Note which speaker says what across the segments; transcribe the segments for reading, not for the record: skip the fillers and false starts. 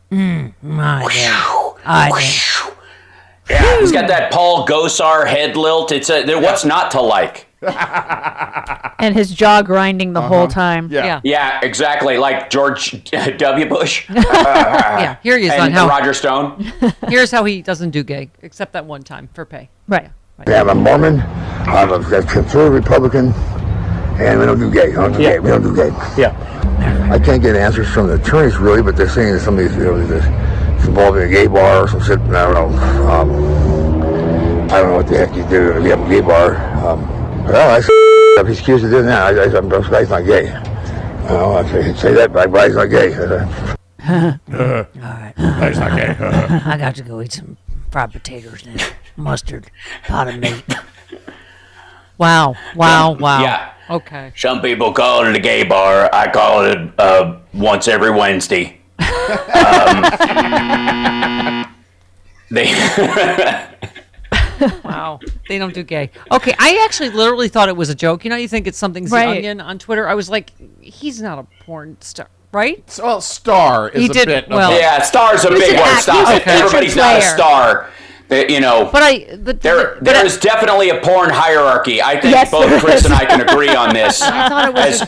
Speaker 1: Yeah, he's got that Paul Gosar head lilt. What's not to like?
Speaker 2: And his jaw grinding the whole time.
Speaker 1: Yeah, exactly. Like George W. Bush.
Speaker 3: Here he is
Speaker 1: and Roger Stone.
Speaker 3: Here's how he doesn't do gay, except that one time for pay.
Speaker 2: Right.
Speaker 4: Yeah, I'm a Mormon. I'm a conservative Republican. And we don't do gay. We don't do gay.
Speaker 1: Yeah.
Speaker 4: I can't get answers from the attorneys, really, but they're saying that some of these, it's involving a gay bar or some shit. I don't know. I don't know what the heck you do if you have a gay bar. Well, if he's accused of doing that, this guy's not gay. I say that, but he's not gay.
Speaker 5: All right.
Speaker 1: He's not gay.
Speaker 5: I got to go eat some fried potatoes and mustard, pot of meat.
Speaker 3: Wow.
Speaker 1: Yeah.
Speaker 3: Okay.
Speaker 1: Some people call it a gay bar. I call it once every Wednesday.
Speaker 3: Wow. They don't do gay. Okay, I actually literally thought it was a joke. You know, you think it's something's the Onion on Twitter. I was like, he's not a porn star, right?
Speaker 6: Well, star is a bit.
Speaker 1: Yeah, star's a big word. Stop. Everybody's not a star. But there is definitely a porn hierarchy. I think both Chris and I can agree on this. As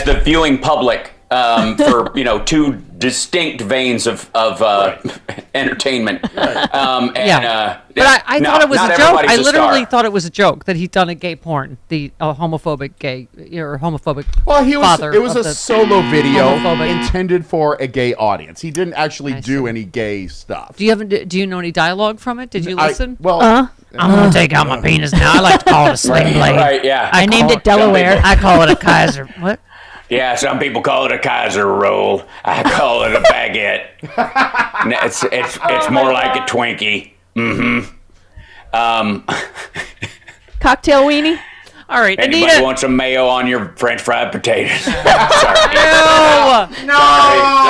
Speaker 1: the viewing public for two distinct veins of entertainment.
Speaker 3: But I thought it was a joke. I literally thought it was a joke that he'd done a gay porn, the homophobic gay or homophobic.
Speaker 6: Well, it was a solo video intended for a gay audience. He didn't actually do any gay stuff.
Speaker 3: Do you know any dialogue from it? Did you listen?
Speaker 5: I'm gonna take out my penis now. I like to call it a sling blade.
Speaker 1: Right? Yeah.
Speaker 5: I named it Delaware. I call it a Kaiser. What?
Speaker 1: Yeah, some people call it a Kaiser roll. I call it a baguette. It's more like a Twinkie. Mm-hmm.
Speaker 2: Cocktail weenie.
Speaker 3: All right,
Speaker 1: anybody
Speaker 3: Anita.
Speaker 1: want some mayo on your French fried potatoes? Sorry.
Speaker 3: No.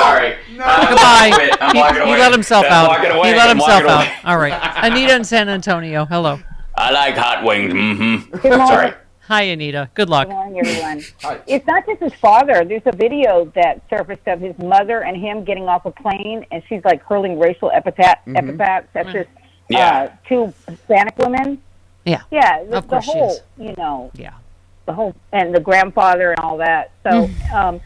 Speaker 1: Sorry.
Speaker 3: Goodbye. He let himself out.
Speaker 1: Walking away.
Speaker 3: He let himself
Speaker 1: Walking
Speaker 3: out.
Speaker 1: away.
Speaker 3: All right, Anita in San Antonio. Hello.
Speaker 1: I like hot wings. Mm-hmm.
Speaker 7: Good morning.
Speaker 1: Sorry.
Speaker 3: Hi, Anita. Good luck.
Speaker 7: Good morning, everyone. It's not just his father. There's a video that surfaced of his mother and him getting off a plane, and she's like hurling racial epithets. That's just two Hispanic women.
Speaker 3: Yeah.
Speaker 7: Yeah.
Speaker 3: Of
Speaker 7: The
Speaker 3: course she
Speaker 7: whole,
Speaker 3: is.
Speaker 7: the whole, and the grandfather and all that. So,
Speaker 1: Well,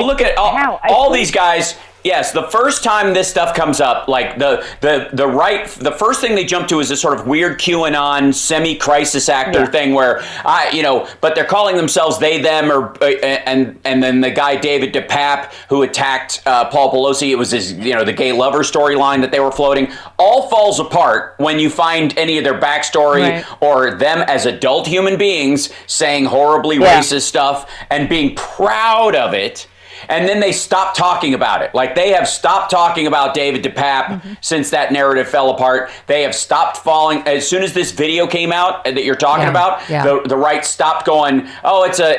Speaker 1: look at all these guys. Yes, the first time this stuff comes up, like the first thing they jump to is this sort of weird QAnon semi-crisis actor thing where but they're calling themselves they, them, or and then the guy David DePape who attacked Paul Pelosi. It was his the gay lover storyline that they were floating. All falls apart when you find any of their backstory or them as adult human beings saying horribly racist stuff and being proud of it. And then they stopped talking about it. Like, they have stopped talking about David DePape since that narrative fell apart. They have stopped following. As soon as this video came out that you're talking about, the right stopped going,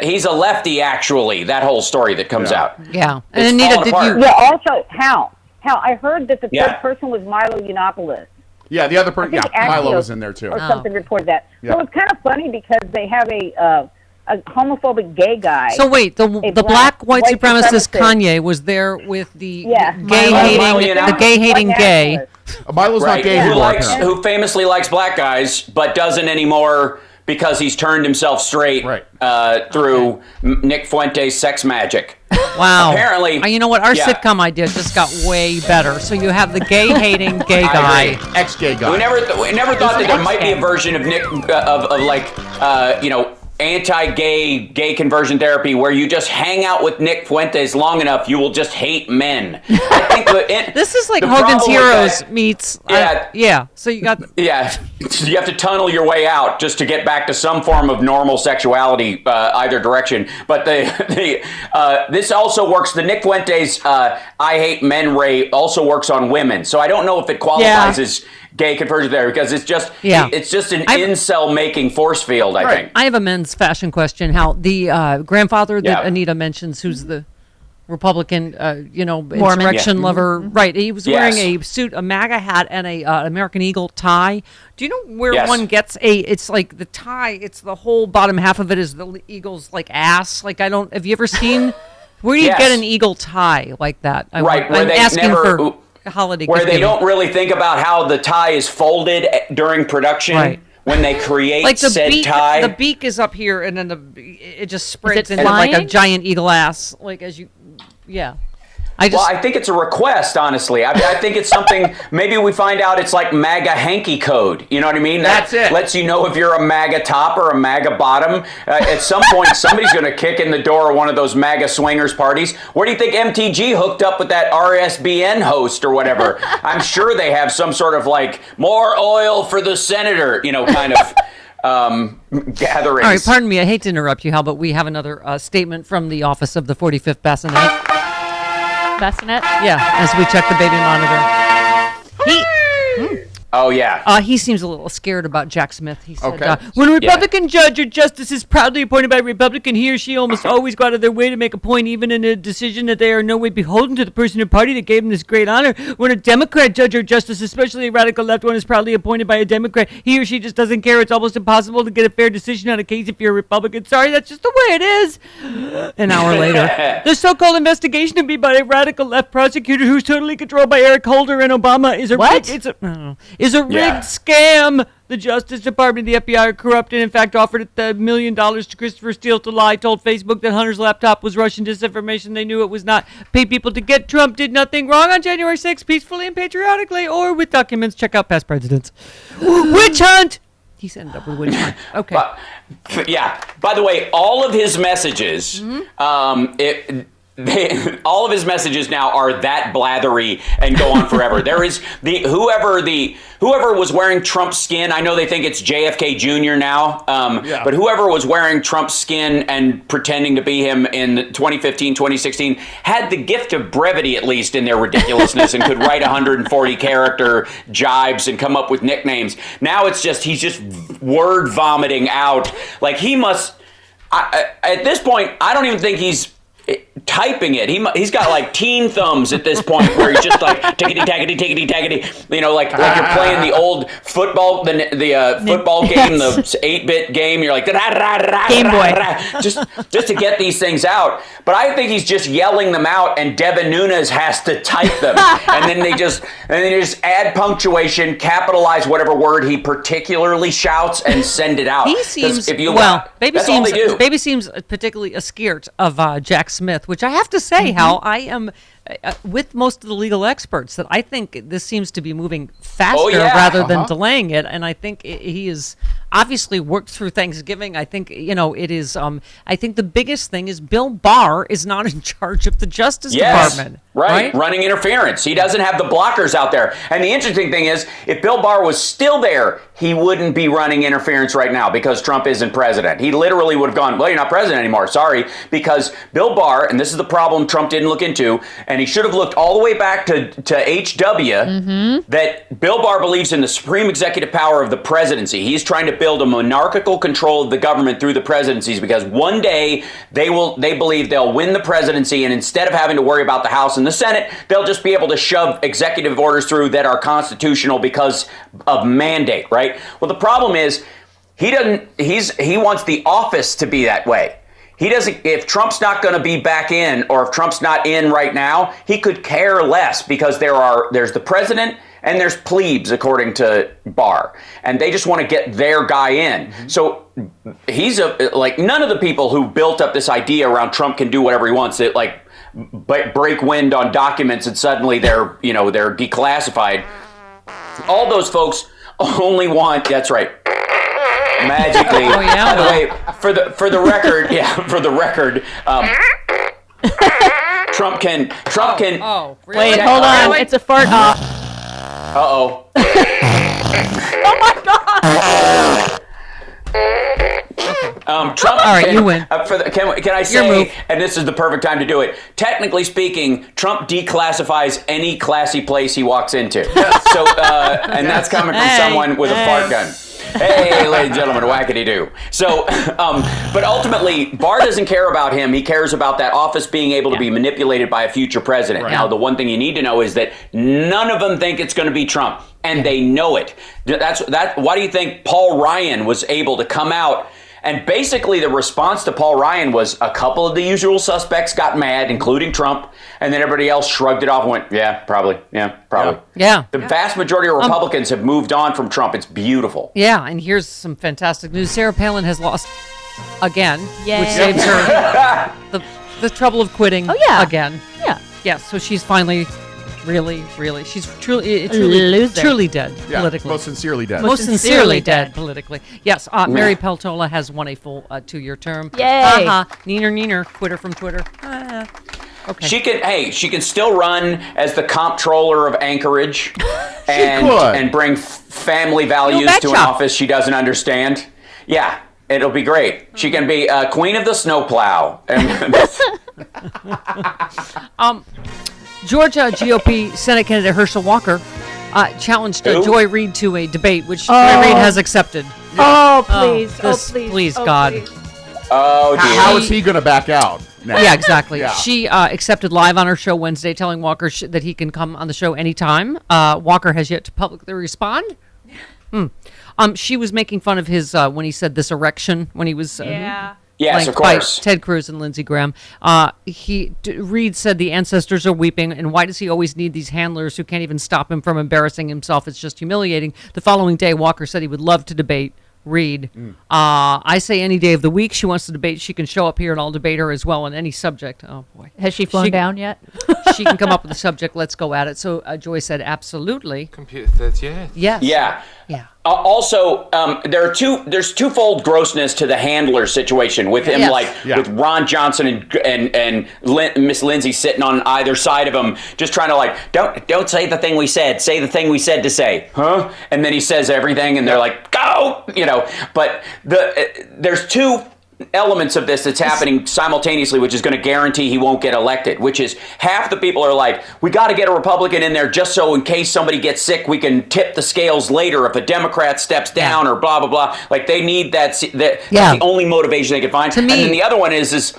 Speaker 1: he's a lefty, actually. That whole story that comes out.
Speaker 3: Yeah.
Speaker 1: And
Speaker 7: Anita, did you? Yeah, also, Hal, I heard that the third person was Milo Yiannopoulos.
Speaker 6: Yeah, the other person, Milo was in there, too.
Speaker 7: Or something reported that. Yeah. So it's kind of funny because they have a homophobic gay guy.
Speaker 3: So wait, the black white supremacist Kanye was there with the gay hating gay.
Speaker 6: Milo's not gay anymore.
Speaker 1: Who famously likes black guys, but doesn't anymore because he's turned himself straight through Nick Fuente's sex magic.
Speaker 3: Wow.
Speaker 1: Apparently,
Speaker 3: you know what? Our sitcom idea just got way better. So you have the gay hating gay guy,
Speaker 6: ex-gay guy.
Speaker 1: We never thought that there might be a version of Nick anti-gay conversion therapy where you just hang out with Nick Fuentes long enough, you will just hate men. I think
Speaker 3: this is like Hogan's Heroes meets. So you got.
Speaker 1: Yeah, you have to tunnel your way out just to get back to some form of normal sexuality, either direction. But this also works. The Nick Fuentes I hate men ray also works on women. So I don't know if it qualifies as gay conversion there because it's just an incel making force field. I think.
Speaker 3: I have a men's fashion question. How the grandfather that Anita mentions, who's the Republican, insurrection lover, right? He was wearing a suit, a MAGA hat, and a American Eagle tie. Do you know where one gets it's like the tie? It's the whole bottom half of it is the Eagle's like ass. Like have you ever seen? Where do you get an eagle tie like that?
Speaker 1: I'm
Speaker 3: asking for holiday.
Speaker 1: Where they don't really think about how the tie is folded during production.
Speaker 3: Right.
Speaker 1: When they create
Speaker 3: like the
Speaker 1: said
Speaker 3: beak,
Speaker 1: tie.
Speaker 3: The beak is up here, and then it just spreads into
Speaker 2: flying?
Speaker 3: like a giant eagle ass. Like as you, I
Speaker 1: think it's a request, honestly. I think it's something, maybe we find out it's like MAGA hanky code. You know what I mean?
Speaker 6: That's it.
Speaker 1: Lets you know if you're a MAGA top or a MAGA bottom. At some point, somebody's going to kick in the door of one of those MAGA swingers parties. Where do you think MTG hooked up with that RSBN host or whatever? I'm sure they have some sort of like, more oil for the senator, kind of gatherings.
Speaker 3: All right, pardon me. I hate to interrupt you, Hal, but we have another statement from the office of the 45th Bassinet.
Speaker 2: Bassinet?
Speaker 3: Yeah, as we check the baby monitor.
Speaker 1: Oh, yeah.
Speaker 3: He seems a little scared about Jack Smith. He said,
Speaker 6: Okay.
Speaker 3: when a Republican judge or justice is proudly appointed by a Republican, he or she almost always go out of their way to make a point, even in a decision that they are in no way beholden to the person or party that gave them this great honor. When a Democrat judge or justice, especially a radical left one, is proudly appointed by a Democrat, he or she just doesn't care. It's almost impossible to get a fair decision on a case if you're a Republican. Sorry, that's just the way it is. An hour later, the so-called investigation to be by a radical left prosecutor who's totally controlled by Eric Holder and Obama is a rigged scam. The Justice Department and the FBI are corrupt and in fact offered $1 million to Christopher Steele to lie, told Facebook that Hunter's laptop was Russian disinformation. They knew it was not. Paid people to get Trump did nothing wrong on January 6th, peacefully and patriotically, or with documents. Check out past presidents. Witch hunt! He's ended up with witch hunt. Okay.
Speaker 1: By the way, all of his messages, all of his messages now are that blathery and go on forever. There is whoever was wearing Trump's skin. I know they think it's JFK Jr. now, but whoever was wearing Trump's skin and pretending to be him in 2015, 2016 had the gift of brevity, at least in their ridiculousness, and could write 140 character jibes and come up with nicknames. Now it's just he's just word vomiting out like he must. At this point, I don't even think he's typing it. He's got like teen thumbs at this point where he's just like tickety tackety tickety tackety, like you're playing the old football the football game, the 8-bit game. You're like
Speaker 2: Game Boy,
Speaker 1: just to get these things out. But I think he's just yelling them out, and Devin Nunes has to type them, and then they just add punctuation, capitalize whatever word he particularly shouts, and send it out.
Speaker 3: He seems Baby seems particularly scared of Jack Smith, which I have to say, Hal, I am with most of the legal experts that I think this seems to be moving faster rather than delaying it, and I think he is obviously worked through Thanksgiving. I think it is. I think the biggest thing is Bill Barr is not in charge of the Justice Department.
Speaker 1: Right, running interference. He doesn't have the blockers out there. And the interesting thing is, if Bill Barr was still there, he wouldn't be running interference right now because Trump isn't president. He literally would have gone, well, you're not president anymore, sorry, because Bill Barr, and this is the problem Trump didn't look into, and he should have looked all the way back to HW, that Bill Barr believes in the supreme executive power of the presidency. He's trying to build a monarchical control of the government through the presidencies because one day they believe they'll win the presidency, and instead of having to worry about the House and the Senate, they'll just be able to shove executive orders through that are constitutional because of mandate, right? Well, the problem is he wants the office to be that way. He doesn't, if Trump's not going to be back in, or if Trump's not in right now, he could care less because there's the president and there's plebes, according to Barr, and they just want to get their guy in. So he's none of the people who built up this idea around Trump can do whatever he wants. It break wind on documents and suddenly they're declassified. All those folks only want, that's right, magically. By the way, for the record, Trump can.
Speaker 3: Oh, really?
Speaker 2: Wait, hold on. It's a fart.
Speaker 1: Uh-oh.
Speaker 2: Oh my God.
Speaker 1: Trump.
Speaker 3: All right, you win.
Speaker 1: Can I say, and this is the perfect time to do it, technically speaking, Trump declassifies any classy place he walks into. So, and that's coming from someone with a fart gun. Hey, ladies and gentlemen, whackity-doo. So, but ultimately, Barr doesn't care about him. He cares about that office being able to be manipulated by a future president. Right. Now, the one thing you need to know is that none of them think it's going to be Trump, and they know it. Why do you think Paul Ryan was able to come out And basically the response to Paul Ryan was a couple of the usual suspects got mad, including Trump, and then everybody else shrugged it off and went, yeah, probably.
Speaker 3: Yeah.
Speaker 1: The vast majority of Republicans have moved on from Trump. It's beautiful.
Speaker 3: Yeah, and here's some fantastic news. Sarah Palin has lost again,
Speaker 2: Yay.
Speaker 3: which saves her the trouble of quitting again.
Speaker 2: Yeah.
Speaker 3: Yeah, so she's finally really, she's truly dead politically.
Speaker 6: Most sincerely dead.
Speaker 3: Most sincerely dead politically. Yes, Mary Peltola has won a full 2-year term.
Speaker 2: Yay.
Speaker 3: Neener, quitter from Twitter. Okay.
Speaker 1: She can still run as the comptroller of Anchorage and bring family values to an office she doesn't understand. Yeah, it'll be great. She can be queen of the snowplow.
Speaker 3: Georgia GOP Senate candidate Herschel Walker challenged Joy Reid to a debate, which Joy Reid has accepted.
Speaker 2: Oh, please.
Speaker 3: Please, God.
Speaker 2: Please.
Speaker 1: Oh, dear.
Speaker 6: How is he going to back out now?
Speaker 3: Yeah, exactly.
Speaker 6: Yeah.
Speaker 3: She accepted live on her show Wednesday, telling Walker that he can come on the show anytime. Walker has yet to publicly respond. She was making fun of his when he said this erection when he was
Speaker 1: Yes, of course.
Speaker 3: By Ted Cruz and Lindsey Graham. Reid said the ancestors are weeping, and why does he always need these handlers who can't even stop him from embarrassing himself? It's just humiliating. The following day, Walker said he would love to debate Reid. I say any day of the week she wants to debate. She can show up here and I'll debate her as well on any subject. Oh, boy.
Speaker 2: Has she flown down yet?
Speaker 3: She can come up with a subject. Let's go at it. So Joy said, absolutely.
Speaker 8: Computer says yes.
Speaker 3: Yes.
Speaker 1: Yeah.
Speaker 3: Yeah.
Speaker 1: Also, there's twofold grossness to the handler situation with him, with Ron Johnson and Miss Lindsay sitting on either side of him, just trying to don't say the thing we said, say the thing we said to say, huh? And then he says everything, and they're like, go, But there's two elements of this that's happening simultaneously, which is going to guarantee he won't get elected, which is half the people are like, we got to get a Republican in there just so in case somebody gets sick, we can tip the scales later if a Democrat steps down or blah, blah, blah. Like they need that's the only motivation they can find. And then the other one is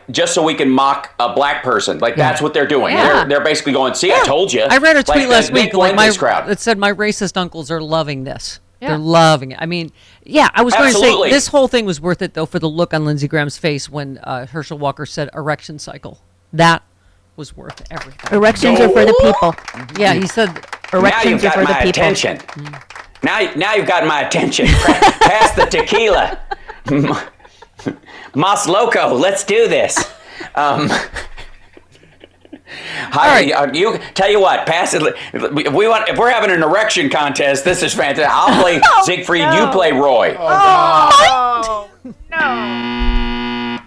Speaker 1: just so we can mock a black person. Like that's what they're doing.
Speaker 3: Yeah.
Speaker 1: They're basically going, see, I told you.
Speaker 3: I read a tweet last week
Speaker 1: crowd.
Speaker 3: that said my racist uncles are loving this. Yeah. They're loving it. I mean, I was going to say this whole thing was worth it, though, for the look on Lindsey Graham's face when Herschel Walker said erection cycle. That was worth everything.
Speaker 2: Erections are for the people.
Speaker 3: Yeah, he said
Speaker 2: erections are for the people.
Speaker 1: Attention. Now you've got my attention. Pass the tequila. Mas Loco, let's do this. You tell you what, pass it. If we're having an erection contest, this is fantastic. I'll play Siegfried, you play Roy.
Speaker 2: No.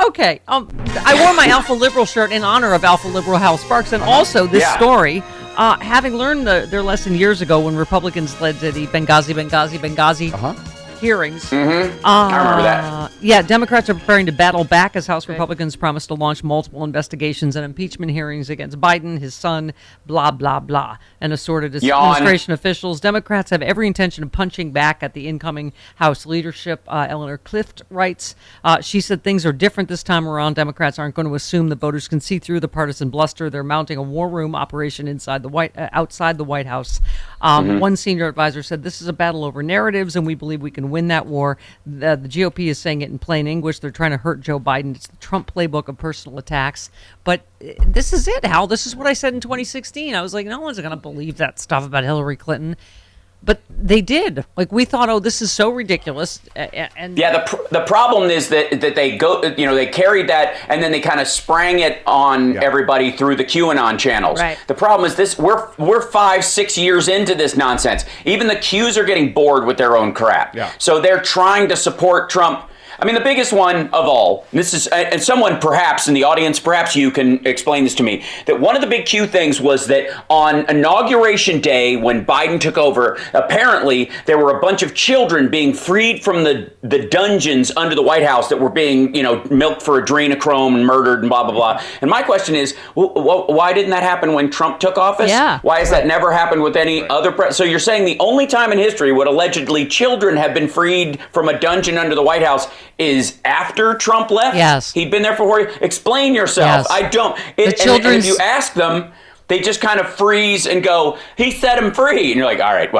Speaker 3: Okay. I wore my Alpha Liberal shirt in honor of Alpha Liberal Hal Sparks, and also this story, having learned their lesson years ago when Republicans led to the Benghazi hearings.
Speaker 1: Mm-hmm. I remember that.
Speaker 3: Yeah, Democrats are preparing to battle back as House Republicans promise to launch multiple investigations and impeachment hearings against Biden, his son, blah, blah, blah, and assorted administration officials. Democrats have every intention of punching back at the incoming House leadership. Eleanor Clift writes, she said things are different this time around. Democrats aren't going to assume that voters can see through the partisan bluster. They're mounting a war room operation outside the White House. One senior advisor said, this is a battle over narratives, and we believe we can win that war. The GOP is saying it in plain English. They're trying to hurt Joe Biden. It's the Trump playbook of personal attacks. But this is it, Hal. This is what I said in 2016. I was like, no one's going to believe that stuff about Hillary Clinton. But they did. Like, we thought, this is so ridiculous. And
Speaker 1: the problem is that they go, they carried that and then they kind of sprang it on everybody through the QAnon channels. Right. The problem is this: we're 5-6 years into this nonsense. Even the Qs are getting bored with their own crap. Yeah. So they're trying to support Trump. I mean, the biggest one of all, this is, and someone perhaps in the audience, perhaps you can explain this to me, that one of the big Q things was that on Inauguration Day, when Biden took over, apparently there were a bunch of children being freed from the dungeons under the White House that were being, milked for adrenochrome and murdered and blah, blah, blah. And my question is, why didn't that happen when Trump took office?
Speaker 2: Yeah.
Speaker 1: Why has that never happened with any other president? So you're saying the only time in history would allegedly children have been freed from a dungeon under the White House is after Trump left?
Speaker 3: Yes.
Speaker 1: He'd been there for 4 years. Explain yourself.
Speaker 3: Yes.
Speaker 1: I don't.
Speaker 3: And
Speaker 1: if you ask them, They just kind of freeze and go, he set him free. And you're like, all right,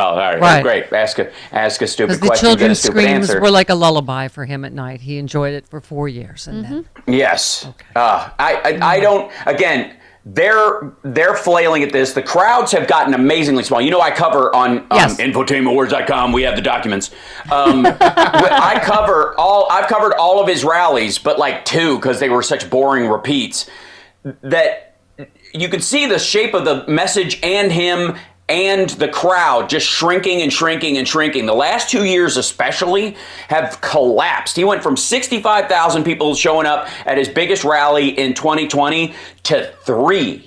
Speaker 1: great. Ask a stupid question,
Speaker 3: the children's
Speaker 1: get a stupid
Speaker 3: screams
Speaker 1: answer.
Speaker 3: were like a lullaby for him at night. He enjoyed it for 4 years. And then,
Speaker 1: yes.
Speaker 3: Okay.
Speaker 1: I don't, again, they're flailing at this. The crowds have gotten amazingly small. You know, I cover on infotainmentwars.com. We have the documents. I've covered all of his rallies, but like 2 because they were such boring repeats that you could see the shape of the message and him and the crowd just shrinking and shrinking and shrinking. The last 2 years especially have collapsed. He went from 65,000 people showing up at his biggest rally in 2020 to 3.